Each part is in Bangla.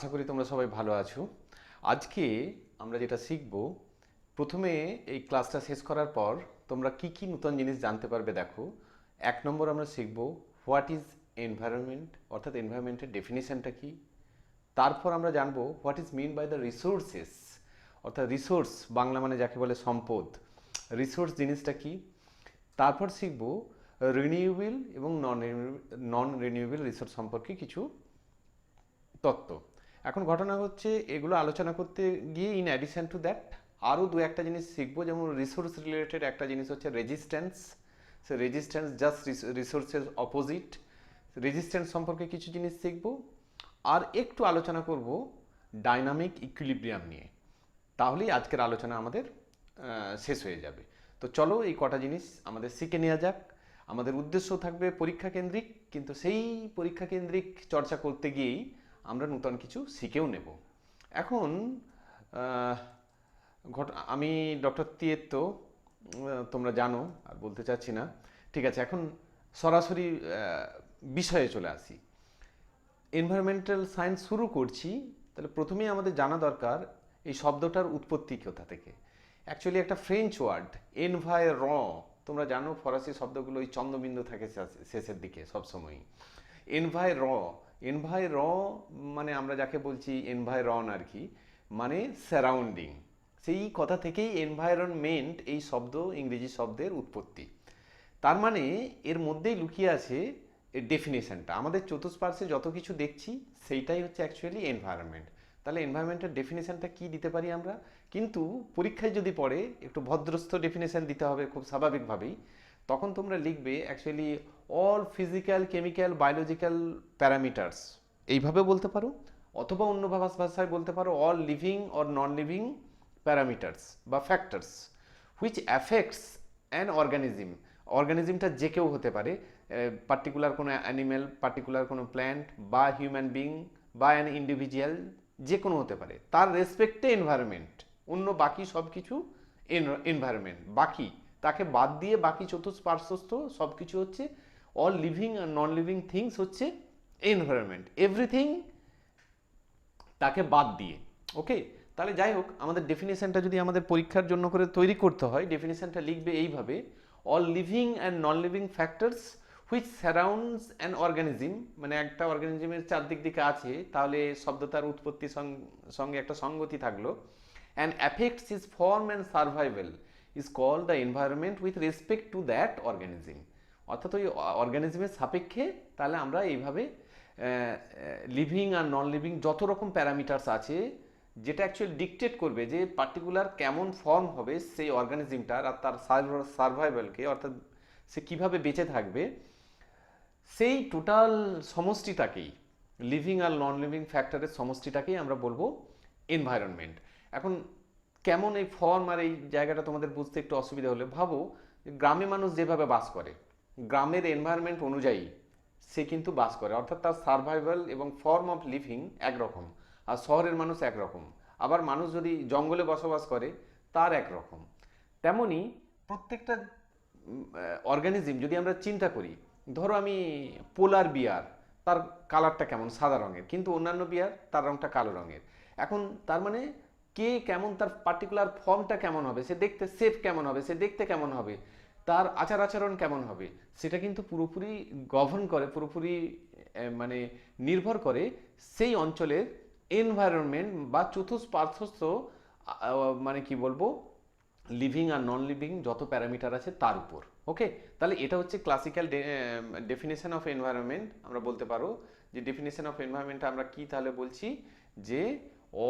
আশা করি তোমরা সবাই ভালো আছো। আজকে আমরা যেটা শিখব, প্রথমে এই ক্লাসটা শেষ করার পর তোমরা কি কি নতুন জিনিস জানতে পারবে দেখো। 1 নম্বর আমরা শিখব হোয়াট ইজ এনভায়রনমেন্ট, অর্থাৎ এনভায়রনমেন্টের ডেফিনিশনটা কি। তারপর আমরা জানবো what is mean by the resources, অর্থাৎ রিসোর্স বাংলা মানে যাকে বলে সম্পদ, রিসোর্স জিনিসটা কি। তারপর শিখব রিনিউয়েবল এবং নন রিনিউয়েবল রিসোর্স সম্পর্কে কিছু তত্ত্ব। এখন ঘটনা হচ্ছে এগুলো আলোচনা করতে গিয়ে ইন অ্যাডিশন টু দ্যাট আরও দু একটা জিনিস শিখবো, যেমন রিসোর্স রিলেটেড একটা জিনিস হচ্ছে রেজিস্ট্যান্স। সে রেজিস্ট্যান্স জাস্ট রিসোর্সের অপোজিট, রেজিস্ট্যান্স সম্পর্কে কিছু জিনিস শিখবো। আর একটু আলোচনা করব ডাইনামিক ইকুইলিব্রিয়াম নিয়ে। তাহলেই আজকের আলোচনা আমাদের শেষ হয়ে যাবে। তো চলো এই কটা জিনিস আমাদের শিখে নেওয়া যাক। আমাদের উদ্দেশ্য থাকবে পরীক্ষা কেন্দ্রিক, কিন্তু সেই পরীক্ষা কেন্দ্রিক চর্চা করতে গিয়েই আমরা নতুন কিছু শিখেও নেব। এখন আমি ডক্টর তিয়াত্তো, তোমরা জানো, আর বলতে চাচ্ছি না। ঠিক আছে, এখন সরাসরি বিষয়ে চলে আসি। এনভায়রনমেন্টাল সায়েন্স শুরু করছি, তাহলে প্রথমেই আমাদের জানা দরকার এই শব্দটার উৎপত্তি কোথা থেকে। অ্যাকচুয়ালি একটা ফ্রেঞ্চ ওয়ার্ড এনভায়র, তোমরা জানো ফরাসি শব্দগুলো ওই চন্দ্রবিন্দু থাকে শেষের দিকে সবসময়ই। এনভায়র মানে আমরা যাকে বলছি এনভায়রন আর কি, মানে সারাউন্ডিং। সেই কথা থেকেই এনভায়রনমেন্ট এই শব্দ, ইংরেজি শব্দের উৎপত্তি। তার মানে এর মধ্যেই লুকিয়ে আছে এর ডেফিনেশনটা। আমাদের চতুষ্পার্শ্বে যত কিছু দেখছি সেইটাই হচ্ছে অ্যাকচুয়ালি এনভায়রনমেন্ট। তাহলে এনভায়রনমেন্টের ডেফিনেশনটা কি দিতে পারি আমরা, কিন্তু পরীক্ষায় যদি পড়ে একটু ভদ্রস্থ ডেফিনেশন দিতে হবে খুব স্বাভাবিকভাবেই। তখন তোমরা লিখবে actually all physical, chemical, biological parameters, এইভাবে বলতে পারো, অথবা অন্য ভাষায় বলতে পারো all living or non living parameters বা factors which affects an organism. অর্গানিজমটা যে কেউ হতে পারে, পার্টিকুলার কোনো অ্যানিম্যাল, পার্টিকুলার কোনো প্ল্যান্ট বা হিউম্যান বিং বা অ্যান ইন্ডিভিজুয়াল, যে কোনো হতে পারে, তার রেসপেক্টে এনভায়রনমেন্ট। অন্য বাকি সব কিছু এনভায়রনমেন্ট, বাকি তাকে বাদ দিয়ে বাকি চতুষ্পার্শ্বস্থ সব কিছু হচ্ছে অল লিভিং আর নন লিভিং থিংস হচ্ছে এনভায়রনমেন্ট, এভরিথিং তাকে বাদ দিয়ে। ওকে, তাহলে যাই হোক, আমাদের ডেফিনেশনটা যদি আমাদের পরীক্ষার জন্য করে তৈরি করতে হয়, ডেফিনেশনটা লিখবে এইভাবে: all living and non living factors which surrounds an organism, মানে একটা অর্গানিজমের চারদিক দিকে আছে, তাহলে শব্দটার উৎপত্তির সঙ্গে একটা সঙ্গতি থাকলো। And affects is form and survival is called the environment with respect to that organism. অর্থাৎ ওই অর্গানিজমের সাপেক্ষে তাহলে আমরা এইভাবে লিভিং আর নন লিভিং যত রকম প্যারামিটার্স আছে, যেটা অ্যাকচুয়ালি ডিকটেট করবে যে পার্টিকুলার কেমন ফর্ম হবে সেই অর্গানিজমটার আর তার সার্ভাইভালকে, অর্থাৎ সে কীভাবে বেঁচে থাকবে, সেই টোটাল সমষ্টিটাকেই, লিভিং আর নন লিভিং ফ্যাক্টরের সমষ্টিটাকেই আমরা বলবো এনভায়রনমেন্ট। এখন কেমন এই ফর্ম আর এই জায়গাটা তোমাদের বুঝতে একটু অসুবিধা হলে ভাবো, গ্রামে মানুষ যেভাবে বাস করে, গ্রামের এনভায়রনমেন্ট অনুযায়ী সে কিন্তু বাস করে, অর্থাৎ তার সার্ভাইভাল এবং ফর্ম অফ লিভিং একরকম। আর শহরের মানুষ একরকম, আবার মানুষ যদি জঙ্গলে বসবাস করে তার একরকম। তেমনি প্রত্যেকটা অর্গানিজম যদি আমরা চিন্তা করি, ধরো আমি পোলার বিয়ার, তার কালারটা কেমন, সাদা রঙের, কিন্তু অন্যান্য বিয়ার তার রঙটা কালো রঙের। এখন তার মানে কে কেমন, তার পার্টিকুলার ফর্মটা কেমন হবে, সে দেখতে শেপ কেমন হবে, সে দেখতে কেমন হবে, তার আচার আচরণ কেমন হবে, সেটা কিন্তু পুরোপুরি গভর্ন করে, পুরোপুরি মানে নির্ভর করে সেই অঞ্চলের এনভায়রনমেন্ট বা চতুষ্পার্শ্বস্থ মানে কি বলবো, লিভিং আর নন লিভিং যত প্যারামিটার আছে তার উপর। ওকে, তাহলে এটা হচ্ছে ক্লাসিক্যাল ডেফিনেশন অফ এনভায়রনমেন্ট। আমরা বলতে পারো যে ডেফিনেশন অফ এনভায়রনমেন্ট আমরা কি তাহলে বলছি, যে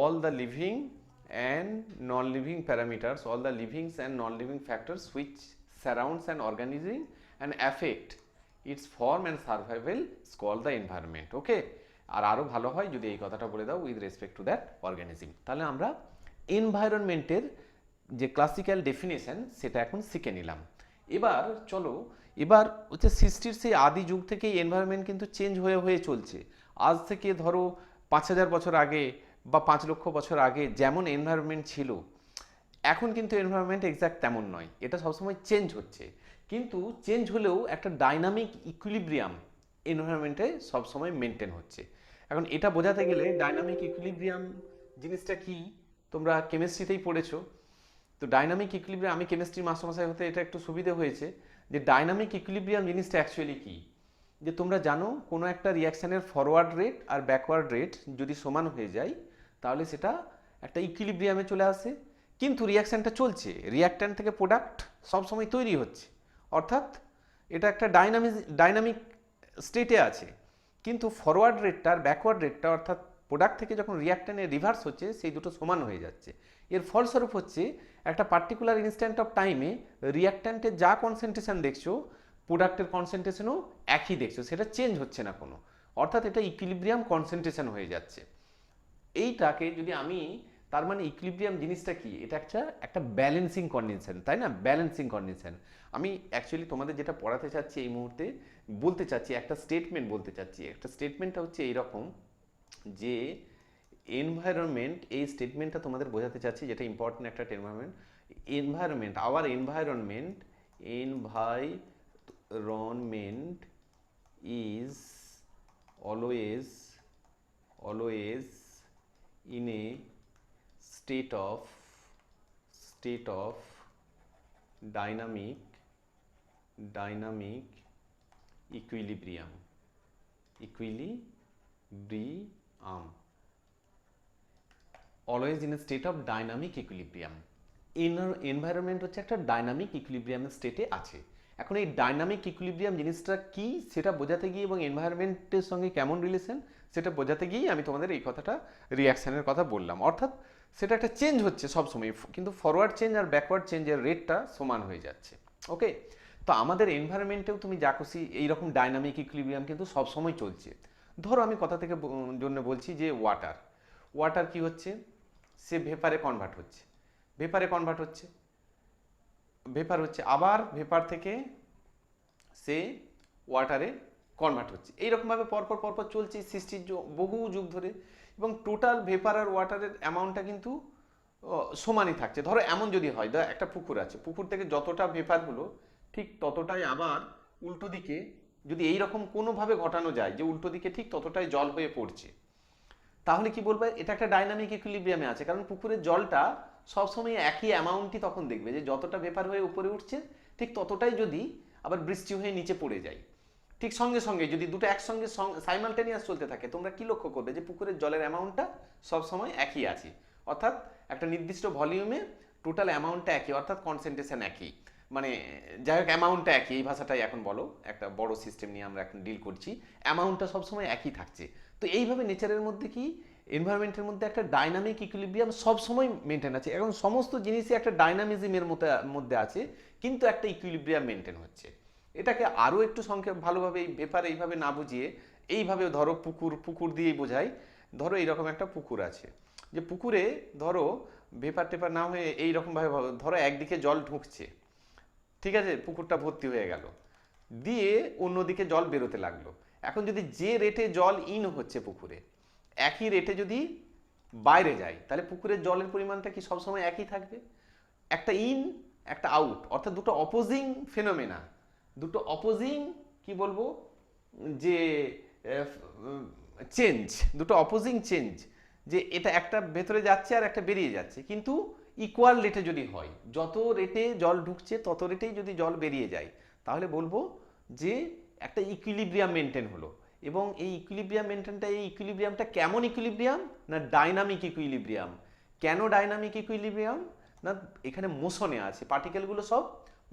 all the living and non living parameters, all the livings and non living factors which surrounds an organism and affect its form and survival is called the environment. Okay, আর আরও ভালো হয় যদি এই কথাটা বলে দাও with respect to that organism. তাহলে আমরা এনভায়রনমেন্টের যে ক্লাসিক্যাল ডেফিনেশন সেটা এখন শিখে নিলাম। এবার চলো, এবার হচ্ছে সৃষ্টির সেই আদি যুগ থেকেই এনভায়রনমেন্ট কিন্তু চেঞ্জ হয়ে হয়ে চলছে। আজ থেকে ধরো 5000 বছর আগে বা 5 লক্ষ বছর আগে যেমন এনভায়রনমেন্ট ছিল, এখন কিন্তু এনভায়রনমেন্ট এক্স্যাক্ট তেমন নয়, এটা সবসময় চেঞ্জ হচ্ছে। কিন্তু চেঞ্জ হলেও একটা ডাইনামিক ইকুইলিব্রিয়াম এনভায়রনমেন্টে সবসময় মেনটেন হচ্ছে। এখন এটা বোঝাতে গেলে ডাইনামিক ইকুইলিব্রিয়াম জিনিসটা কি তোমরা কেমিস্ট্রিতেই পড়েছো। তো ডাইনামিক ইকুইলিব্রিয়াম, আমি কেমিস্ট্রি মাস্টারমশাই হতে এটা একটু সুবিধে হয়েছে যে ডাইনামিক ইকুইলিব্রিয়াম জিনিসটা অ্যাকচুয়ালি কি, যে তোমরা জানো কোনো একটা রিয়াকশানের ফরওয়ার্ড রেট আর ব্যাকওয়ার্ড রেট যদি সমান হয়ে যায় তাহলে সেটা একটা ইকুইলিব্রিয়ামে চলে আসে। কিন্তু রিয়াকশানটা চলছে, রিয়াক্ট্যান্ট থেকে প্রোডাক্ট সবসময় তৈরি হচ্ছে, অর্থাৎ এটা একটা ডাইনামিক স্টেটে আছে। কিন্তু ফরওয়ার্ড রেটটা আর ব্যাকওয়ার্ড রেটটা, অর্থাৎ প্রোডাক্ট থেকে যখন রিয়াক্ট্যান্টে রিভার্স হচ্ছে সেই দুটো সমান হয়ে যাচ্ছে। এর ফলস্বরূপ হচ্ছে একটা পার্টিকুলার ইনস্ট্যান্ট অফ টাইমে রিয়াক্ট্যান্টের যা কনসেন্ট্রেশন দেখছো প্রোডাক্টের কনসেন্ট্রেশনও একই দেখছো, সেটা চেঞ্জ হচ্ছে না কোনো, অর্থাৎ এটা ইকুইলিব্রিয়াম কনসেন্ট্রেশন হয়ে যাচ্ছে। এইটাকে যদি আমি, তার মানে ইকুইলিব্রিয়াম জিনিসটা কি, এটা একটা ব্যালেন্সিং কন্ডিশন, তাই না? Balancing condition. আমি অ্যাকচুয়ালি তোমাদের যেটা পড়াতে চাচ্ছি এই মুহূর্তে, বলতে চাচ্ছি একটা স্টেটমেন্ট বলতে চাচ্ছি। একটা স্টেটমেন্টটা হচ্ছে এইরকম যে এনভায়রনমেন্ট, এই স্টেটমেন্টটা তোমাদের বোঝাতে চাচ্ছি, যেটা ইম্পর্টেন্ট একটা environment, our environment is always in a state of dynamic equilibrium always in a state of dynamic equilibrium. Environment হচ্ছে একটা ডাইনামিক ইকুইলিব্রিয়ামের স্টেটে আছে। এখন এই ডাইনামিক ইকুইলিব্রিয়াম জিনিসটা কি সেটা বোঝাতে গিয়ে এবং এনভায়রনমেন্টের সঙ্গে কেমন রিলেশন সেটা বোঝাতে গিয়েই আমি তোমাদের এই কথাটা, রিয়াকশানের কথা বললাম। অর্থাৎ সেটা একটা চেঞ্জ হচ্ছে সবসময়, কিন্তু ফরওয়ার্ড চেঞ্জ আর ব্যাকওয়ার্ড চেঞ্জের রেটটা সমান হয়ে যাচ্ছে। ওকে, তো আমাদের এনভায়রনমেন্টেও তুমি যা খুশি এইরকম ডাইনামিক ইকুইলিব্রিয়াম কিন্তু সবসময় চলছে। ধরো আমি কথা থেকে জন্য বলছি যে ওয়াটার কি হচ্ছে, সে ভেপারে কনভার্ট হচ্ছে, ভেপার হচ্ছে, আবার ভেপার থেকে সে ওয়াটারে কনভার্ট হচ্ছে। এইরকমভাবে পরপর চলছে সৃষ্টির বহু যুগ ধরে, এবং টোটাল ভেপার আর ওয়াটারের অ্যামাউন্টটা কিন্তু সমানই থাকছে। ধরো এমন যদি হয়, ধরো একটা পুকুর আছে, পুকুর থেকে যতটা ভেপার হলো ঠিক ততটাই আবার উল্টো দিকে যদি এইরকম কোনোভাবে ঘটানো যায় যে উল্টো দিকে ঠিক ততটাই জল হয়ে পড়ছে, তাহলে কি বলবো এটা একটা ডাইনামিক ইকুইলিব্রিয়ামে আছে। কারণ পুকুরের জলটা সবসময় একই অ্যামাউন্টই তখন দেখবে যে যতটা ভেপার হয়ে উপরে উঠছে ঠিক ততটাই যদি আবার বৃষ্টি হয়ে নিচে পড়ে যায়, ঠিক সঙ্গে সঙ্গে যদি দুটো একসঙ্গে সাইমালটেনিয়াস চলতে থাকে, তোমরা কি লক্ষ্য করবে যে পুকুরের জলের অ্যামাউন্টটা সবসময় একই আছে, অর্থাৎ একটা নির্দিষ্ট ভলিউমে টোটাল অ্যামাউন্টটা একই, অর্থাৎ কনসেন্ট্রেশন একই, মানে যাই হোক অ্যামাউন্টটা একই, এই ভাষাটাই এখন বলো, একটা বড় সিস্টেম নিয়ে আমরা এখন ডিল করছি, অ্যামাউন্টটা সবসময় একই থাকছে। তো এইভাবে নেচারের মধ্যে কি, এনভায়রনমেন্টের মধ্যে একটা ডাইনামিক ইকুইলিব্রিয়াম সবসময় মেনটেন আছে। এখন সমস্ত জিনিসই একটা ডাইনামিজমের মধ্যে আছে, কিন্তু একটা ইকুইলিব্রিয়াম মেনটেন হচ্ছে। এটাকে আরও একটু সংক্ষেপ ভালোভাবে এই ব্যাপারে এইভাবে না বুঝিয়ে এইভাবে ধরো পুকুর দিয়েই বোঝাই। ধরো এইরকম একটা পুকুর আছে, যে পুকুরে ধরো ভেপার টেপার না হয়ে এইরকমভাবে ধরো একদিকে জল ঢুকছে, ঠিক আছে, পুকুরটা ভর্তি হয়ে গেল, দিয়ে অন্যদিকে জল বেরোতে লাগলো। এখন যদি যে রেটে জল ইন হচ্ছে পুকুরে একই রেটে যদি বাইরে যায়, তাহলে পুকুরের জলের পরিমাণটা কি সবসময় একই থাকবে? একটা ইন একটা আউট, অর্থাৎ দুটো অপোজিং ফেনোমেনা, দুটো অপোজিং কি বলবো যে চেঞ্জ, দুটো অপোজিং চেঞ্জ, যে এটা একটা ভেতরে যাচ্ছে আর একটা বেরিয়ে যাচ্ছে, কিন্তু ইকুয়াল রেটে যদি হয়, যত রেটে জল ঢুকছে তত রেটেই যদি জল বেরিয়ে যায়, তাহলে বলবো যে একটা ইকুইলিব্রিয়াম মেনটেন হলো। এবং এই ইকুইলিব্রিয়ামটা কেমন ইকুইলিব্রিয়াম না ডাইনামিক ইকুইলিব্রিয়াম। কেন ডাইনামিক ইকুইলিব্রিয়াম না এখানে মোশনে আছে, পার্টিকেলগুলো সব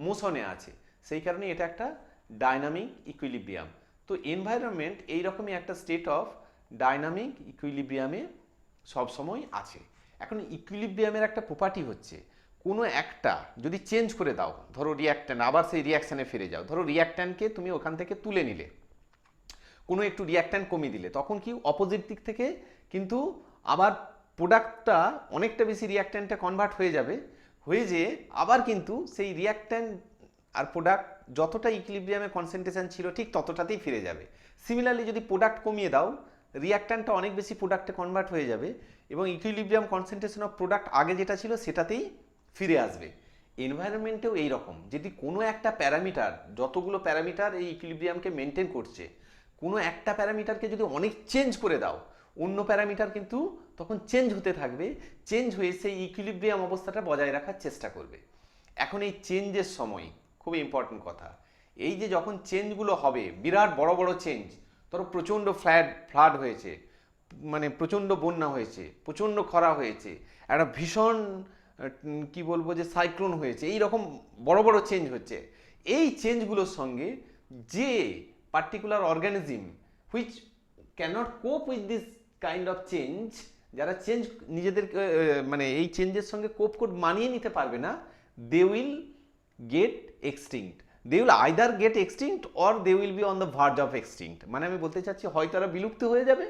মোশনে আছে, সেই কারণে এটা একটা ডাইনামিক ইকুইলিব্রিয়াম। তো এনভায়রনমেন্ট এইরকমই একটা স্টেট অফ ডাইনামিক ইকুইলিব্রিয়ামে সবসময় আছে। এখন ইকুইলিব্রিয়ামের একটা প্রপার্টি হচ্ছে, কোনো একটা যদি চেঞ্জ করে দাও, ধরো রিয়াক্ট্যান্ট, আবার সেই রিয়াকশানে ফিরে যাও, ধরো রিয়াক্ট্যান্টকে তুমি ওখান থেকে তুলে নিলে, কোনো একটু রিয়াক্ট্যান্ট কমিয়ে দিলে, তখন কি অপোজিট দিক থেকে কিন্তু আবার প্রোডাক্টটা অনেকটা বেশি রিয়াক্ট্যান্টে কনভার্ট হয়ে যাবে, হয়ে যেয়ে আবার কিন্তু সেই রিয়াক্ট্যান্ট আর প্রোডাক্ট যতটা ইকুইলিব্রিয়ামে কনসেন্ট্রেশন ছিল ঠিক ততটাতেই ফিরে যাবে। সিমিলারলি যদি প্রোডাক্ট কমিয়ে দাও, রিয়াক্ট্যান্টটা অনেক বেশি প্রোডাক্টে কনভার্ট হয়ে যাবে এবং ইকুইলিব্রিয়াম কনসেন্ট্রেশন অফ প্রোডাক্ট আগে যেটা ছিল সেটাতেই ফিরে আসবে। এনভায়রনমেন্টেও এইরকম, যদি কোনো একটা প্যারামিটার, যতগুলো প্যারামিটার এই ইকুইলিব্রিয়ামকে মেনটেন করছে, কোনো একটা প্যারামিটারকে যদি অনেক চেঞ্জ করে দাও, অন্য প্যারামিটার কিন্তু তখন চেঞ্জ হতে থাকবে, চেঞ্জ হয়ে সেই ইকুইলিব্রিয়াম অবস্থাটা বজায় রাখার চেষ্টা করবে। এখন এই চেঞ্জের সময় খুব ইম্পর্টেন্ট কথা, এই যে যখন চেঞ্জগুলো হবে, বিরাট বড় বড় চেঞ্জ, ধরো প্রচণ্ড ফ্লাড হয়েছে, মানে প্রচণ্ড বন্যা হয়েছে, প্রচণ্ড খরা হয়েছে, একটা ভীষণ কি বলবো যে সাইক্লোন হয়েছে, এই রকম বড় বড় চেঞ্জ হচ্ছে, এই চেঞ্জগুলোর সঙ্গে যে particular organism which cannot cope with this kind of change, যারা চেঞ্জ নিজেদের মানে এই চেঞ্জের সঙ্গে কোপ মানিয়ে নিতে পারবে না, they will get extinct. They will either get extinct or they will be on the verge of extinct. মানে আমি বলতে চাচ্ছি, হয় তারা বিলুপ্ত হয়ে যাবে,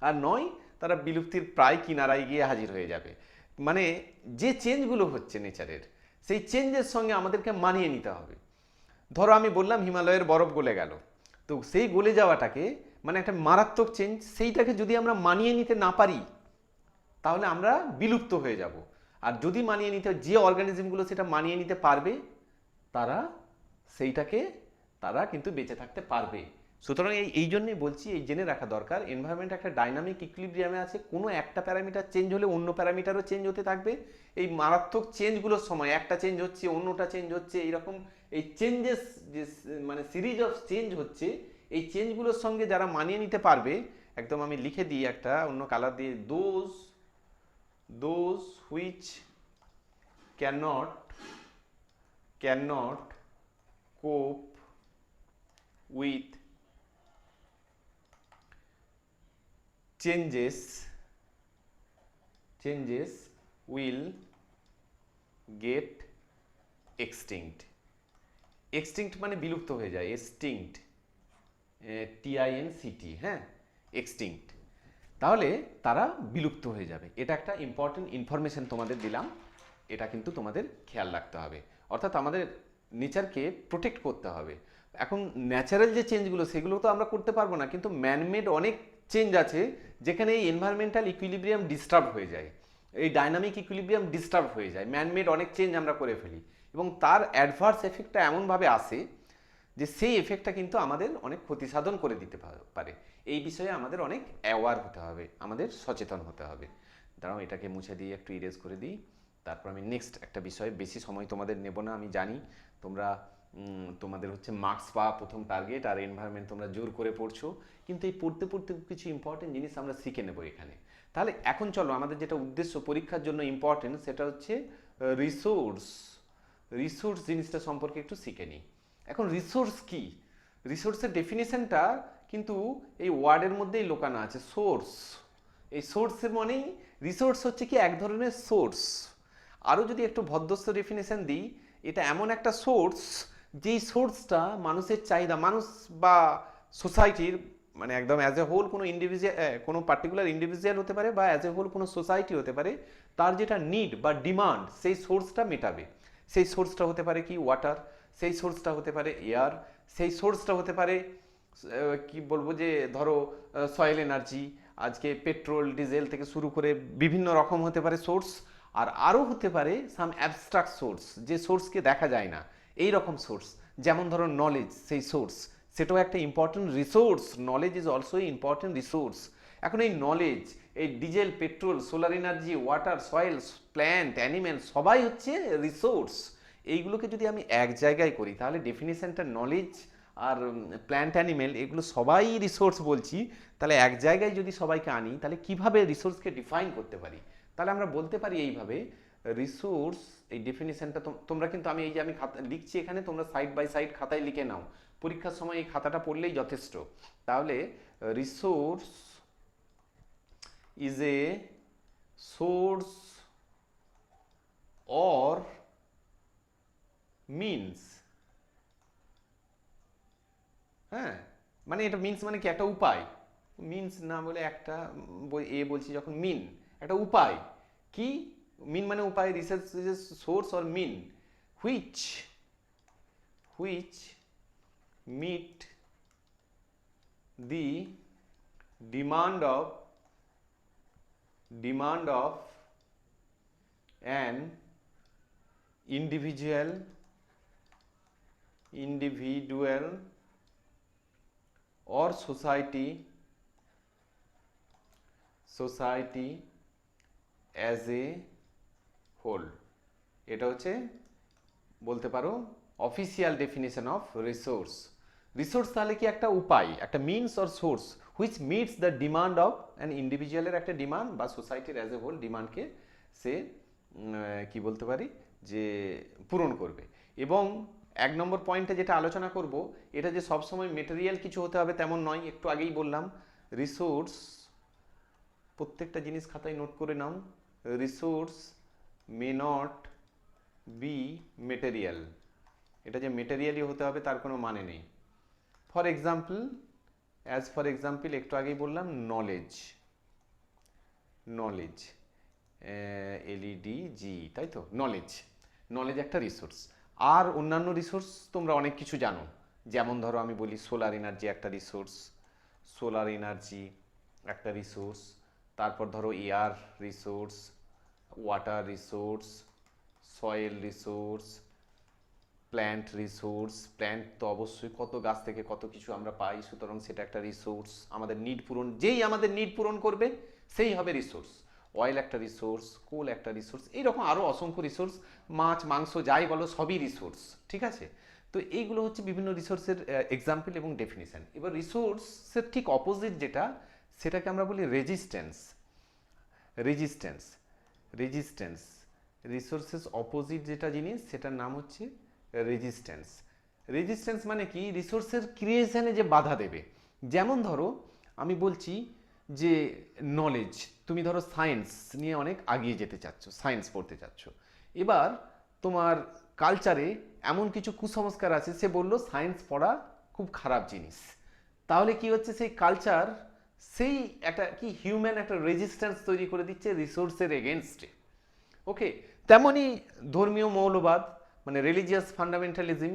আর নয় তারা বিলুপ্তির প্রায় কিনারায় গিয়ে হাজির হয়ে যাবে। মানে যে চেঞ্জগুলো হচ্ছে নেচারের, সেই চেঞ্জের সঙ্গে আমাদেরকে মানিয়ে নিতে হবে। ধরো আমি বললাম হিমালয়ের বরফ গলে গেল, তো সেই গলে যাওয়াটাকে মানে একটা মারাত্মক চেঞ্জ, সেইটাকে যদি আমরা মানিয়ে নিতে না পারি তাহলে আমরা বিলুপ্ত হয়ে যাব। আর যদি মানিয়ে নিতে, যে অর্গানিজমগুলো সেটা মানিয়ে নিতে পারবে, তারা সেইটাকে তারা কিন্তু বেঁচে থাকতে পারবে। সুতরাং এই জন্যই বলছি, এই জেনে রাখা দরকার, এনভায়রনমেন্ট একটা ডাইনামিক ইকুইলিব্রিয়ামে আছে, কোনো একটা প্যারামিটার চেঞ্জ হলে অন্য প্যারামিটারও চেঞ্জ হতে থাকবে। এই মারাত্মক চেঞ্জগুলোর সময় একটা চেঞ্জ হচ্ছে, অন্যটা চেঞ্জ হচ্ছে, এইরকম এই চেঞ্জেস যে মানে সিরিজ অফ চেঞ্জ হচ্ছে, এই চেঞ্জগুলোর সঙ্গে যারা মানিয়ে নিতে পারবে, একদম আমি লিখে দিই একটা অন্য কালার দিয়ে, those which cannot cope with changes will get extinct. extinct মানে বিলুপ্ত হয়ে যায়, extinct, TINCT, হ্যাঁ, extinct, তাহলে তারা বিলুপ্ত হয়ে যাবে। এটা একটা ইম্পর্টেন্ট ইনফরমেশন তোমাদের দিলাম, এটা কিন্তু তোমাদের খেয়াল রাখতে হবে। অর্থাৎ আমাদের নেচারকে প্রোটেক্ট করতে হবে। এখন ন্যাচারাল যে চেঞ্জগুলো সেগুলো তো আমরা করতে পারবো না, কিন্তু ম্যানমেড অনেক চেঞ্জ আছে যেখানে এই এনভায়রনমেন্টাল ইকুইলিব্রিয়াম ডিস্টার্ব হয়ে যায়, এই ডাইনামিক ইকুইলিব্রিয়াম ডিস্টার্ব হয়ে যায়, ম্যানমেড অনেক চেঞ্জ আমরা করে ফেলি, এবং তার অ্যাডভার্স এফেক্টটা এমনভাবে আসে যে সেই এফেক্টটা কিন্তু আমাদের অনেক ক্ষতি সাধন করে দিতে পারে। এই বিষয়ে আমাদের অনেক অ্যাওয়ার হতে হবে, আমাদের সচেতন হতে হবে। দাঁড়াও এটাকে মুছে দিয়ে একটু ইরেজ করে দিই, তারপর আমি নেক্সট একটা বিষয়ে, বেশি সময় তোমাদের নেব না, আমি জানি তোমরা তোমাদের হচ্ছে মার্কস পাওয়া প্রথম টার্গেট, আর এনভায়রনমেন্ট তোমরা জোর করে পড়ছো, কিন্তু এই পড়তে পড়তে কিছু ইম্পর্টেন্ট জিনিস আমরা শিখে নেব এখানে। তাহলে এখন চলো, আমাদের যেটা উদ্দেশ্য পরীক্ষার জন্য ইম্পর্টেন্ট, সেটা হচ্ছে রিসোর্স জিনিসটা সম্পর্কে একটু শিখে নিই। এখন রিসোর্স কি, রিসোর্সের ডেফিনিশনটা কিন্তু এই ওয়ার্ডের মধ্যেই লোকানো আছে, সোর্স। এই সোর্সের মানেই, রিসোর্স হচ্ছে কি এক ধরনের সোর্স। আরও যদি একটু ভদ্রস্থ ডেফিনেশন দিই, এটা এমন একটা সোর্স, যেই সোর্সটা মানুষের চাহিদা, মানুষ বা সোসাইটির, মানে একদম অ্যাজ এ হোল কোনো ইন্ডিভিজুয়াল, কোনো পার্টিকুলার ইন্ডিভিজুয়াল হতে পারে, বা অ্যাজ এ হোল কোনো সোসাইটি হতে পারে, তার যেটা নিড বা ডিমান্ড সেই সোর্সটা মেটাবে। সেই সোর্সটা হতে পারে কি ওয়াটার, সেই সোর্সটা হতে পারে এয়ার, সেই সোর্সটা হতে পারে কি বলবো যে ধরো সয়েল এনার্জি, আজকে পেট্রোল ডিজেল থেকে শুরু করে বিভিন্ন রকম হতে পারে সোর্স। আর আরও হতে পারে সাম অ্যাবস্ট্রাক্ট সোর্স, যে সোর্সকে দেখা যায় না, এই রকম সোর্স, যেমন ধরো নলেজ, সেই সোর্স, সেটাও একটা important resource. Knowledge is also important resource. এখন এই নলেজ, এই diesel, petrol, solar energy, water, soil, plant, animal, সবাই হচ্ছে রিসোর্স। এইগুলোকে যদি আমি এক জায়গায় করি, তাহলে ডেফিনেশনটা নলেজ আর প্ল্যান্ট, অ্যানিম্যাল, এগুলো সবাই রিসোর্স বলছি, তাহলে এক জায়গায় যদি সবাইকে আনি, তাহলে কিভাবে রিসোর্সকে ডিফাইন করতে পারি? তাহলে আমরা বলতে পারি এইভাবে, রিসোর্স, এই ডেফিনিশনটা তোমরা কিন্তু, আমি এই যে আমি খাতা লিখছি এখানে, তোমরা সাইড বাই সাইড খাতায় লিখে নাও, পরীক্ষার সময় এই খাতাটা পড়লেই যথেষ্ট। তাহলে resource is a source or means, হ্যাঁ, মানে এটা মিনস মানে কি, একটা উপায়, মিনস না বলে একটা বলছি যখন, মিন একটা উপায়, কি মিন মানে উপায়, research source or mean which meet the demand of an individual or society as a whole। এটা হচ্ছে বলতে পারো official definition of resource. Resource তাহলে কি একটা উপায়, একটা means or source which meets the demand of an ইন্ডিভিজুয়ালের একটা ডিমান্ড বা সোসাইটির অ্যাজ এ হোল ডিমান্ডকে সে কি বলতে পারি যে পূরণ করবে। এবং 1 নম্বর পয়েন্টে যেটা আলোচনা করব, এটা যে সবসময় মেটেরিয়াল কিছু হতে হবে তেমন নয়। একটু আগেই বললাম রিসোর্স, প্রত্যেকটা জিনিস খাতায় নোট করে নাও, resource may not be material. এটা যে মেটেরিয়ালই হতে হবে তার কোনো মানে নেই। ফর এক্সাম্পল, একটু আগেই বললাম নলেজ, LEDG, তাই তো, নলেজ একটা রিসোর্স। আর অন্যান্য রিসোর্স তোমরা অনেক কিছু জানো, যেমন ধরো আমি বলি সোলার এনার্জি একটা রিসোর্স, তারপর ধরো air resource, water resource, soil resource, plant তো অবশ্যই কত গাছ থেকে কত কিছু আমরা পাই, সুতরাং সেটা একটা রিসোর্স। আমাদের নিড পূরণ, যেই আমাদের নিড পূরণ করবে সেই হবে রিসোর্স। অয়েল একটা রিসোর্স, কোল একটা রিসোর্স, এইরকম আরও অসংখ্য রিসোর্স, মাছ মাংস যাই বলো সবই রিসোর্স, ঠিক আছে। তো এইগুলো হচ্ছে বিভিন্ন রিসোর্সের এক্সাম্পল এবং ডেফিনিশন। এবার রিসোর্সের ঠিক অপোজিট যেটা, সেটাকে আমরা বলি রেজিস্ট্যান্স। রিসোর্সেস অপোজিট যেটা জিনিস সেটার নাম হচ্ছে রেজিস্ট্যান্স মানে কি, রিসোর্সের ক্রিয়েশনে যে বাধা দেবে। যেমন ধরো আমি বলছি যে নলেজ, তুমি ধরো সায়েন্স নিয়ে অনেক আগিয়ে যেতে চাচ্ছ, সায়েন্স পড়তে চাচ্ছ, এবার তোমার কালচারে এমন কিছু কুসংস্কার আছে, সে বললো সায়েন্স পড়া খুব খারাপ জিনিস। তাহলে কি হচ্ছে, সেই কালচার সেই একটা কি হিউম্যান একটা রেজিস্ট্যান্স তৈরি করে দিচ্ছে রিসোর্সের এগেনস্টে। ওকে, তেমনই ধর্মীয় মৌলবাদ মানে রিলিজিয়াস ফান্ডামেন্টালিজম,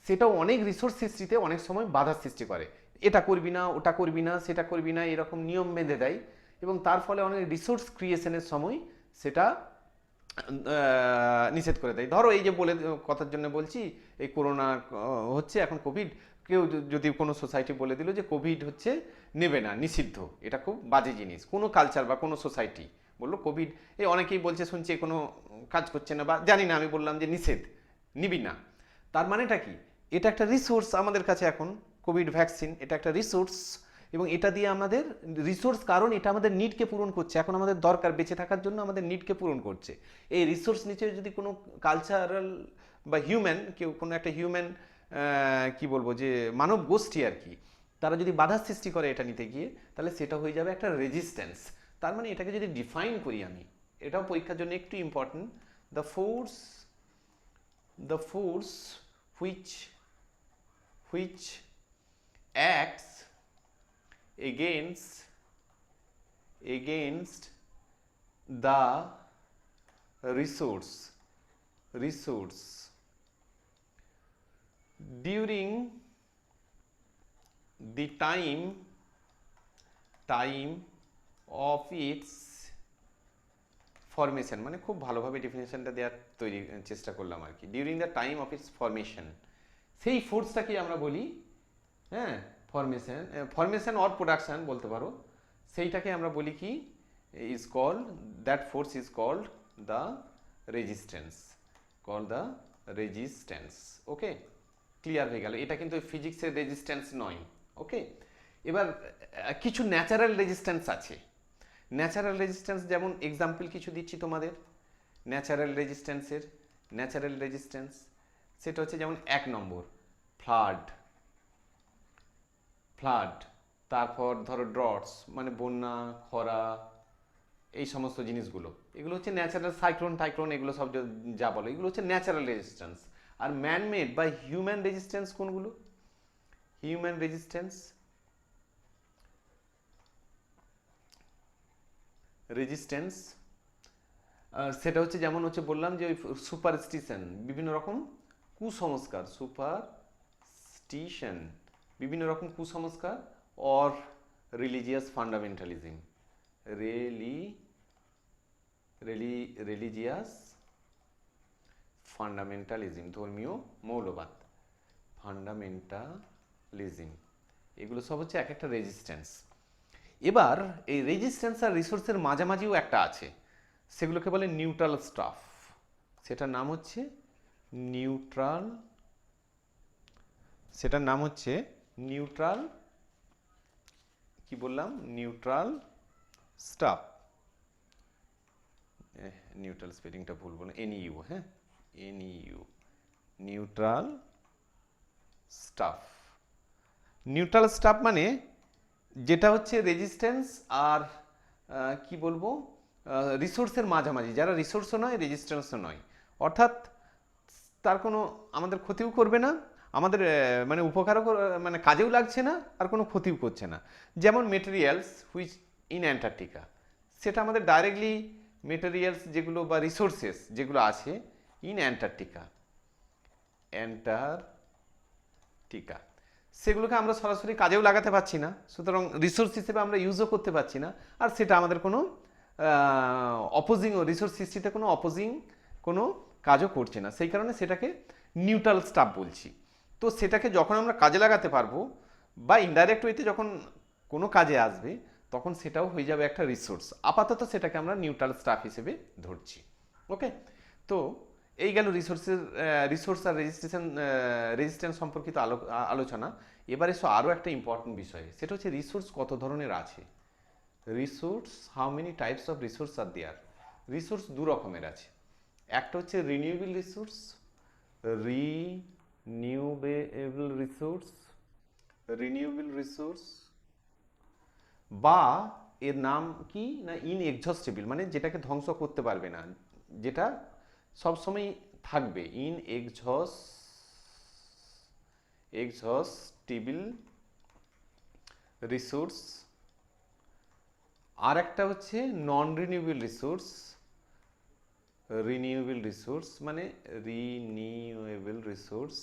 সেটাও অনেক রিসোর্স সৃষ্টিতে অনেক সময় বাধা সৃষ্টি করে। এটা করবি না, ওটা করবি না, সেটা করবি না, এরকম নিয়ম বেঁধে দেয়, এবং তার ফলে অনেক রিসোর্স ক্রিয়েশনের সময় সেটা নিষেধ করে দেয়। ধরো এই যে বলে কথার জন্য বলছি, এই করোনা হচ্ছে এখন, কোভিড, কেউ যদি কোনো সোসাইটি বলে দিল যে কোভিড হচ্ছে নেবে না, নিষিদ্ধ, এটা খুব বাজে জিনিস। কোনো কালচার বা কোনো সোসাইটি বললো কোভিড, এই অনেকেই বলছে শুনছি কোনো কাজ করছে না বা জানি না, আমি বললাম যে নিষেধ, নিবি না, তার মানেটা কি, এটা একটা রিসোর্স আমাদের কাছে এখন, কোভিড ভ্যাকসিন এটা একটা রিসোর্স, এবং এটা দিয়ে আমাদের রিসোর্স, কারণ এটা আমাদের নিডকে পূরণ করছে, এখন আমাদের দরকার বেঁচে থাকার জন্য আমাদের নিডকে পূরণ করছে। এই রিসোর্স নিচে যদি কোনো কালচারাল বা হিউম্যান, কেউ কোনো একটা হিউম্যান কি বলবো যে মানব গোষ্ঠী আর কি, তারা যদি বাধা সৃষ্টি করে এটা নিতে গিয়ে, তাহলে সেটা হয়ে যাবে একটা রেজিস্ট্যান্স। তার মানে এটাকে যদি ডিফাইন করি আমি, এটাও পরীক্ষার জন্য একটু important, the force which acts against the resource during the time of its formation, মানে খুব ভালোভাবে ডেফিনেশনটা দেওয়ার চেষ্টা করলাম আর কি। During the time of its formation, সেই ফোর্সটাকে আমরা বলি, হ্যাঁ, ফরমেশন অর প্রোডাকশন বলতে পারো, সেইটাকে আমরা বলি কি, is called, that force is called the resistance. Okay, clear হয়ে গেল। এটা কিন্তু ফিজিক্সের রেজিস্ট্যান্স নয়। ওকে, এবার কিছু ন্যাচারাল রেজিস্ট্যান্স আছে। ন্যাচারাল রেজিস্ট্যান্স যেমন এক্সাম্পল কিছু দিচ্ছি তোমাদের ন্যাচারাল রেজিস্ট্যান্স, সেটা হচ্ছে যেমন 1 নম্বর ফ্লাড, তারপর ধরো ড্রটস মানে বন্যা, খরা, এই সমস্ত জিনিসগুলো, এগুলো হচ্ছে ন্যাচারাল, সাইক্লোন এগুলো সব যা বলো, এগুলো হচ্ছে ন্যাচারাল রেজিস্ট্যান্স। আর ম্যানমেড বা হিউম্যান রেজিস্ট্যান্স কোনগুলো, হিউম্যান রেজিস্ট্যান্স সেটা হচ্ছে যেমন হচ্ছে বললাম যে ওই সুপারস্টিশন, বিভিন্ন রকম কুসংস্কার, বিভিন্ন রকম কুসংস্কার, অর রিলিজিয়াস ফান্ডামেন্টালিজম, ধর্মীয় মৌলবাদ, ফান্ডামেন্টালিজম, এগুলো সব হচ্ছে এক একটা রেজিস্ট্যান্স। এবার এই রেজিস্ট্যান্স আর রিসোর্সের মাঝামাঝিও একটা আছে, সেগুলোকে বলে নিউট্রাল স্টাফ। সেটার নাম হচ্ছে নিউট্রাল, সেটার নাম হচ্ছে নিউট্রাল, কি বললাম, নিউট্রাল স্টাফ। নিউট্রাল স্পেলিংটা ভুল বললাম, এনইউ, হ্যাঁ, NU, neutral staff. Neutral staff মানে যেটা হচ্ছে রেজিস্ট্যান্স আর কি বলবো, রিসোর্সের মাঝামাঝি, যারা রিসোর্সও নয় রেজিস্ট্যান্সও নয়, অর্থাৎ তার কোনো আমাদের ক্ষতিও করবে না, আমাদের মানে উপকারও মানে কাজেও লাগছে না, আর কোনো ক্ষতিও করছে না। যেমন মেটেরিয়ালস হুইচ ইন অ্যান্টার্কটিকা, সেটা আমাদের ডাইরেক্টলি মেটেরিয়ালস যেগুলো বা রিসোর্সেস যেগুলো আছে ইন অ্যান্টার্কটিকা, অ্যান্টার্কটিকা, সেগুলোকে আমরা সরাসরি কাজেও লাগাতে পারছি না, সুতরাং রিসোর্স হিসেবে আমরা ইউজও করতে পারছি না, আর সেটা আমাদের কোনো অপোজিং রিসোর্স সৃষ্টিতে কোনো অপোজিং কোনো কাজও করছে না, সেই কারণে সেটাকে নিউট্রাল স্টাফ বলছি। তো সেটাকে যখন আমরা কাজে লাগাতে পারবো বা ইনডাইরেক্ট ওয়েতে যখন কোনো কাজে আসবে, তখন সেটাও হয়ে যাবে একটা রিসোর্স। আপাতত সেটাকে আমরা নিউট্রাল স্টাফ হিসেবে ধরছি। ওকে, তো এই গেল রিসোর্স আর রেজিস্ট্যান্স সম্পর্কিত আলোচনা। এবার এসো আরও একটা ইম্পর্টেন্ট বিষয়, সেটা হচ্ছে রিসোর্স কত ধরনের আছে। Resource, how many types of resource are there. Resource দু রকমের আছে, একটা হচ্ছে renewable resource, renewable resource, renewable resource, বা এর নাম কি না ইনএক্সহস্টেবল, মানে যেটাকে ধ্বংস করতে পারবে না, যেটা সবসময় থাকবে, এক্সহস্টেবল রিসোর্স। আর একটা হচ্ছে নন রিনিউয়েবল রিসোর্স, রিনিউয়েবল রিসোর্স মানে রিনিউয়েবল রিসোর্স,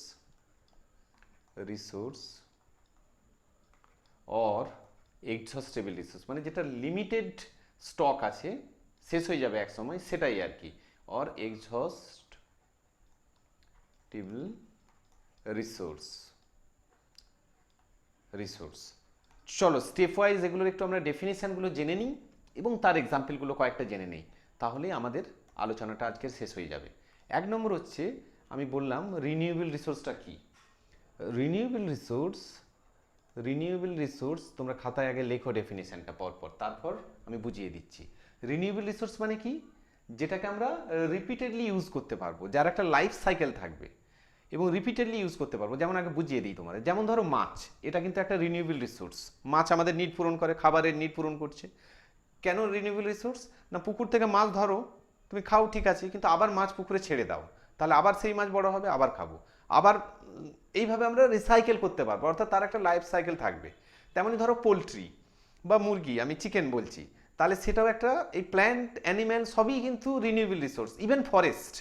অর এক্সহস্টেবল রিসোর্স মানে যেটা লিমিটেড স্টক আছে, শেষ হয়ে যাবে এক সময়, সেটাই আর কি, অর এক্সহস্টেবল রিসোর্স। চলো স্টেপ ওয়াইজ এগুলোর একটু আমরা ডেফিনেশনগুলো জেনে নিই এবং তার এক্সাম্পলগুলো কয়েকটা জেনে নিই, তাহলে আমাদের আলোচনাটা আজকের শেষ হয়ে যাবে। এক নম্বর হচ্ছে, আমি বললাম রিনিউয়েবল রিসোর্সটা কি। রিনিউয়েবল রিসোর্স তোমরা খাতায় আগে লেখো ডেফিনেশনটা পরপর, তারপর আমি বুঝিয়ে দিচ্ছি। রিনিউয়েবল রিসোর্স মানে কি, যেটাকে আমরা রিপিটেডলি ইউজ করতে পারবো, যার একটা লাইফ সাইকেল থাকবে এবং রিপিটেডলি ইউজ করতে পারবো। যেমন আগে বুঝিয়ে দিই তোমাদের, যেমন ধরো মাছ, এটা কিন্তু একটা রিনিউয়েবল রিসোর্স। মাছ আমাদের নিড পূরণ করে, খাবারের নিড পূরণ করছে। কেন রিনিউয়েবল রিসোর্স না, পুকুর থেকে মাছ ধরো, তুমি খাও ঠিক আছে, কিন্তু আবার মাছ পুকুরে ছেড়ে দাও, তাহলে আবার সেই মাছ বড় হবে, আবার খাবো, আবার এইভাবে আমরা রিসাইকেল করতে পারবো, অর্থাৎ তার একটা লাইফ সাইকেল থাকবে। তেমনই ধরো পোলট্রি বা মুরগি, আমি চিকেন বলছি, তাহলে সেটাও একটা, এই প্ল্যান্ট অ্যানিম্যাল সবই কিন্তু রিনিউয়েবল রিসোর্স। ইভেন ফরেস্ট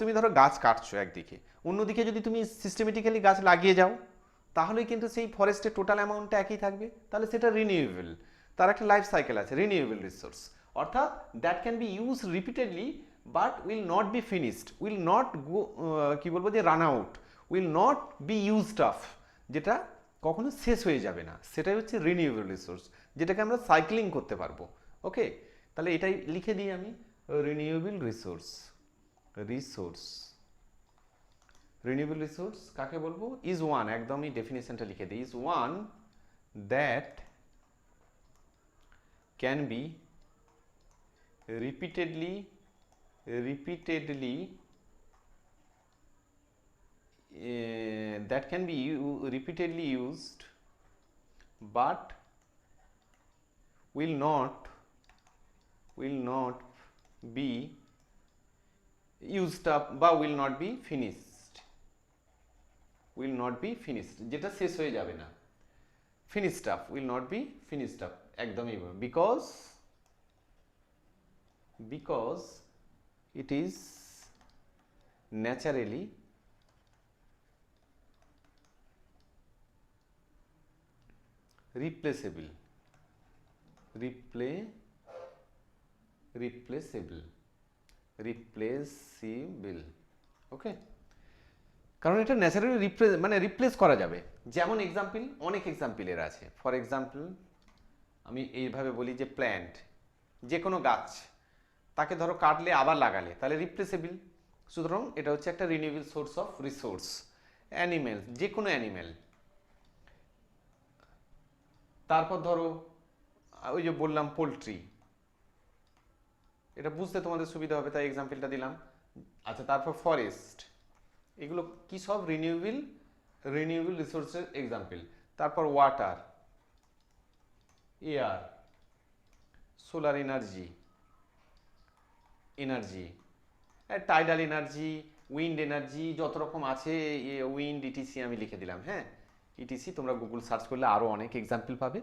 তুমি ধরো গাছ কাটছো একদিকে, অন্যদিকে যদি তুমি সিস্টেমেটিক্যালি গাছ লাগিয়ে যাও, তাহলে কিন্তু সেই ফরেস্টের টোটাল অ্যামাউন্টটা একই থাকবে, তাহলে সেটা রিনিউয়েবল, তার একটা লাইফ সাইকেল আছে, রিনিউয়েবল রিসোর্স। অর্থাৎ that can be use repeatedly but will not be finished, will not go, কি বলবো, যে run out, will not be used up, যেটা কখনো শেষ হয়ে যাবে না, সেটাই হচ্ছে রিনিউয়েবল রিসোর্স, যেটাকে আমরা সাইক্লিং করতে পারবো। ওকে, তাহলে এটাই লিখে দিই আমি, রিনিউয়েবল রিসোর্স। রিনিউয়েবল রিসোর্স কাকে বলবো, ইজ ওয়ান, একদমই ডেফিনেশনটা লিখে দিই, is one that can be repeatedly that can be repeatedly used but will not be used up বা will not be finished, যেটা শেষ হয়ে যাবে না, finished up, will not be finished up, একদমই, because it is naturally replaceable, okay, কারণ এটা ন্যাচারালি রিপ্লেস করা যাবে। যেমন এক্সাম্পল, অনেক এক্সাম্পলের আছে। ফর এক্সাম্পল আমি এইভাবে বলি যে প্ল্যান্ট, যে কোনো গাছ, তাকে ধরো কাটলে আবার লাগালে তাহলে রিপ্লেসেবল, সুতরাং এটা হচ্ছে একটা renewable source of resource. Animal, যে কোনো অ্যানিমেল। তারপর ধরো ওই যে বললাম পোলট্রি, এটা বুঝতে তোমাদের সুবিধা হবে তাই এক্সাম্পলটা দিলাম। আচ্ছা, তারপর ফরেস্ট, এগুলো কি সব রিনিউয়েবল রিসোর্সের এক্সাম্পল। তারপর water, air, solar energy, tidal energy, wind energy, যত রকম আছে, উইন্ড ইটিসি আমি লিখে দিলাম। হ্যাঁ, ইটিসি তোমরা গুগল সার্চ করলে আরও অনেক এক্সাম্পল পাবে।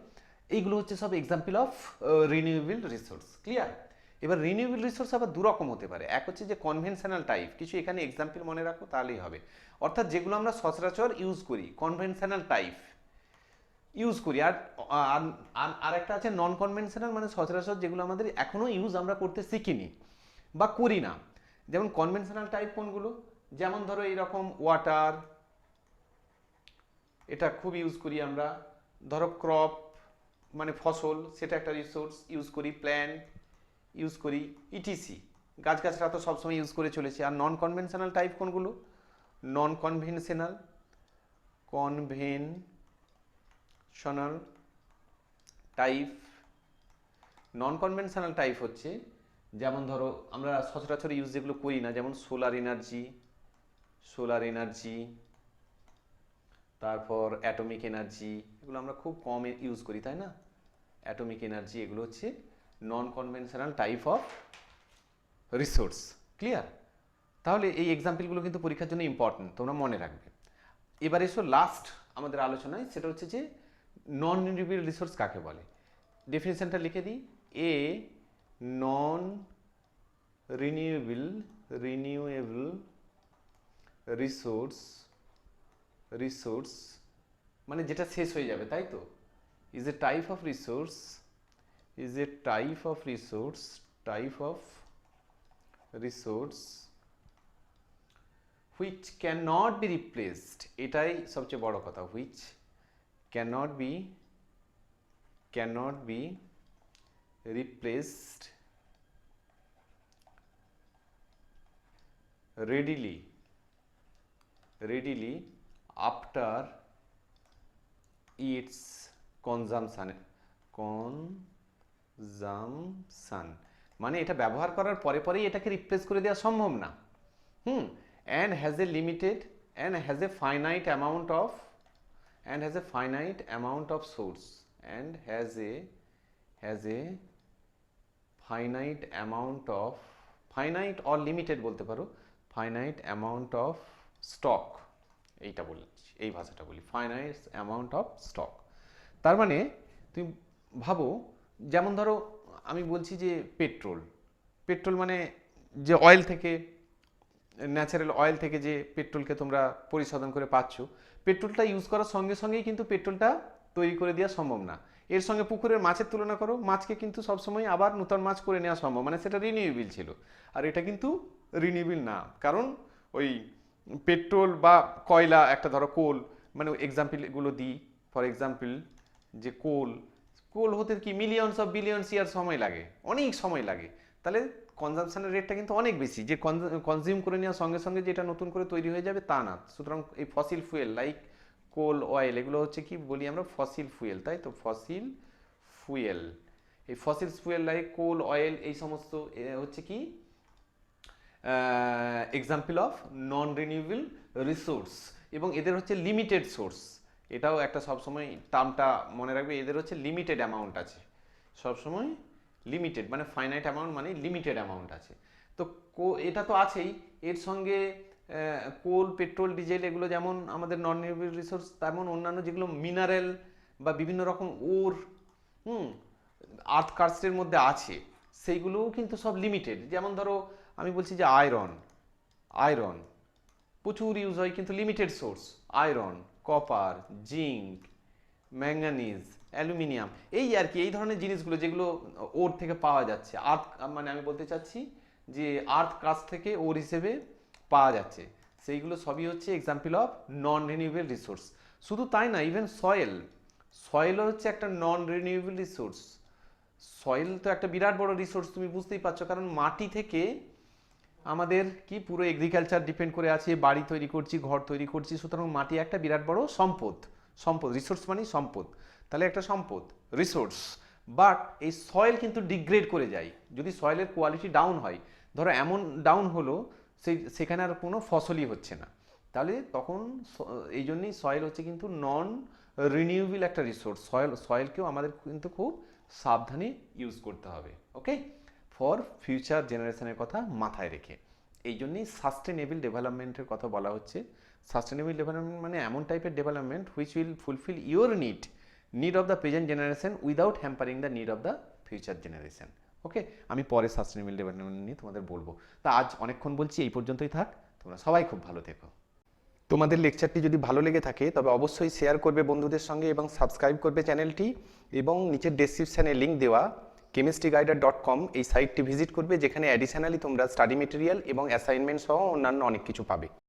এইগুলো হচ্ছে সব example of renewable resource. Clear? এবার রিনিউয়েবল রিসোর্স আবার দুরকম হতে পারে। এক হচ্ছে যে কনভেনশনাল টাইপ, কিছু এখানে এক্সাম্পল মনে রাখো তাহলেই হবে। অর্থাৎ যেগুলো আমরা সচরাচর ইউজ করি, কনভেনশনাল টাইপ ইউজ করি। আর একটা আছে নন কনভেনশনাল, মানে সচরাচর যেগুলো আমাদের এখনো ইউজ আমরা করতে শিখিনি বা করি না। যেমন কনভেনশনাল টাইপ কোনগুলো, যেমন ধরো এইরকম ওয়াটার, এটা খুব ইউজ করি আমরা। ধরো ক্রপ মানে ফসল, সেটা একটা রিসোর্স ইউজ করি। প্ল্যান্ট ইউজ করি, ইটিসি, গাছগাছরা তো সবসময় ইউজ করে চলেছি। আর নন কনভেনশনাল টাইপ কোনগুলো, নন কনভেনশনাল টাইপ। নন কনভেনশনাল টাইপ হচ্ছে যেমন ধরো আমরা সচরাচর ইউজ যেগুলো করি না, যেমন সোলার এনার্জি, তারপর অ্যাটমিক এনার্জি, এগুলো আমরা খুব কম ইউজ করি, তাই না? অ্যাটমিক এনার্জি, এগুলো হচ্ছে নন conventional type of resource. Clear? তাহলে এই এক্সাম্পলগুলো কিন্তু পরীক্ষার জন্য ইম্পর্টেন্ট, তোমরা মনে রাখবে। এবার এসো লাস্ট আমাদের আলোচনায়, সেটা হচ্ছে যে নন রিনিউয়েবল রিসোর্স কাকে বলে। ডেফিনেশনটা লিখে দিই। এ নন রিনিউয়েবল রিসোর্স মানে যেটা শেষ হয়ে যাবে, তাই তো? Is a type of resource which cannot be replaced, এটাই সবচেয়ে বড় কথা, which cannot be replaced readily after its consumption, মানে এটা ব্যবহার করার পরে পরেই এটাকে রিপ্লেস করে দেওয়া সম্ভব না। and has a finite amount of source, and has a finite or limited বলতে পারো, finite amount of stock, এইটা বলছি, এই ভাষাটা বলি, finite amount of stock। তার মানে তুমি ভাবো, যেমন ধরো আমি বলছি যে পেট্রোল মানে যে অয়েল থেকে, ন্যাচারাল অয়েল থেকে যে পেট্রোলকে তোমরা পরিশোধন করে পাচ্ছ, পেট্রোলটা ইউজ করার সঙ্গে সঙ্গেই কিন্তু পেট্রোলটা তৈরি করে দেওয়া সম্ভব না। এর সঙ্গে পুকুরের মাছের তুলনা করো, মাছকে কিন্তু সবসময় আবার নতুন মাছ করে নেওয়া সম্ভব, মানে সেটা রিনিউয়েবল ছিল। আর এটা কিন্তু রিনিউয়েবল না, কারণ ওই পেট্রোল বা কয়লা, একটা ধরো কোল, মানে এক্সাম্পলগুলো দিই। ফর এক্সাম্পল যে কোল হতে কি বিলিয়নস ইয়ার সময় লাগে, অনেক সময় লাগে। তাহলে কনজামশনের রেটটা কিন্তু অনেক বেশি, যে কনজিউম করে নেওয়ার সঙ্গে সঙ্গে যেটা নতুন করে তৈরি হয়ে যাবে তা না। সুতরাং এই ফসিল ফুয়েল লাইক কোল, অয়েল, এগুলো হচ্ছে কি বলি আমরা ফসিল ফুয়েল, তাই তো? ফসিল ফুয়েল, এই ফসিল ফুয়েল লাইক কোল, অয়েল, এই সমস্ত হচ্ছে কি example of non renewable resource, এবং এদের হচ্ছে লিমিটেড সোর্স। এটাও একটা সবসময় টার্মটা মনে রাখবে, এদের হচ্ছে লিমিটেড অ্যামাউন্ট আছে, সবসময় লিমিটেড, মানে ফাইনাইট অ্যামাউন্ট মানে লিমিটেড অ্যামাউন্ট আছে। তো এটা তো আছেই, এর সঙ্গে কোল, পেট্রোল, ডিজেল, এগুলো যেমন আমাদের নন রিনিউয়েবল রিসোর্স, তেমন অন্যান্য যেগুলো মিনারেল বা বিভিন্ন রকম ওর আর্থ কার্স্টের মধ্যে আছে, সেইগুলোও কিন্তু সব লিমিটেড। যেমন ধরো আমি বলছি যে আয়রন প্রচুর ইউজ হয়, কিন্তু limited source. Iron, copper, zinc, manganese, aluminium, এই আর কি, এই ধরনের জিনিসগুলো যেগুলো ওর থেকে পাওয়া যাচ্ছে, আর্থ, মানে আমি বলতে চাচ্ছি যে আর্থ কাস্ট থেকে ওর হিসেবে পাওয়া যাচ্ছে, সেইগুলো সবই হচ্ছে example of non renewable resource. শুধু তাই না, ইভেন সয়েলও হচ্ছে একটা নন রিনিউয়েবল রিসোর্স। সয়েল তো একটা বিরাট বড় রিসোর্স, তুমি বুঝতেই পারছো, কারণ মাটি থেকে আমাদের কি পুরো এগ্রিকালচার ডিপেন্ড করে আছে, বাড়ি তৈরি করছি, ঘর তৈরি করছি, সুতরাং মাটি একটা বিরাট বড় সম্পদ। রিসোর্স মানে সম্পদ, তাহলে একটা সম্পদ রিসোর্স। বাট এই সয়েল কিন্তু ডিগ্রেড করে যায়, যদি সয়েলের কোয়ালিটি ডাউন হয়, ধরো এমন ডাউন হলো সেখানে আর কোনো ফসলই হচ্ছে না, তাহলে তখন এই জন্যই সয়েল হচ্ছে কিন্তু নন রিনিউয়েবল একটা রিসোর্স। সয়েলকেও আমাদের কিন্তু খুব সাবধানে ইউজ করতে হবে, ওকে, ফর ফিউচার জেনারেশনের কথা মাথায় রেখে। এই জন্যই সাস্টেনেবল ডেভেলপমেন্টের কথা বলা হচ্ছে। সাস্টেনেবল ডেভেলপমেন্ট মানে এমন টাইপের development which will fulfil your need of the present generation without hampering the need of the future generation. Okay, আমি পরে সাস্টেনেবল ডেভেলপমেন্ট নিয়ে তোমাদের বলবো। তা আজ অনেকক্ষণ বলছি, এই পর্যন্তই থাক। তোমরা সবাই খুব ভালো থেকো। তোমাদের লেকচারটি যদি ভালো লেগে থাকে তবে অবশ্যই শেয়ার করবে বন্ধুদের সঙ্গে এবং সাবস্ক্রাইব করবে চ্যানেলটি, এবং নিচের ডেসক্রিপশানে লিঙ্ক দেওয়া chemistryguider.com এই সাইটটি ভিজিট করবে, যেখানে অ্যাডিশনালি তোমরা স্টাডি মেটেরিয়াল এবং অ্যাসাইনমেন্ট সহ অন্যান্য অনেক কিছু পাবে।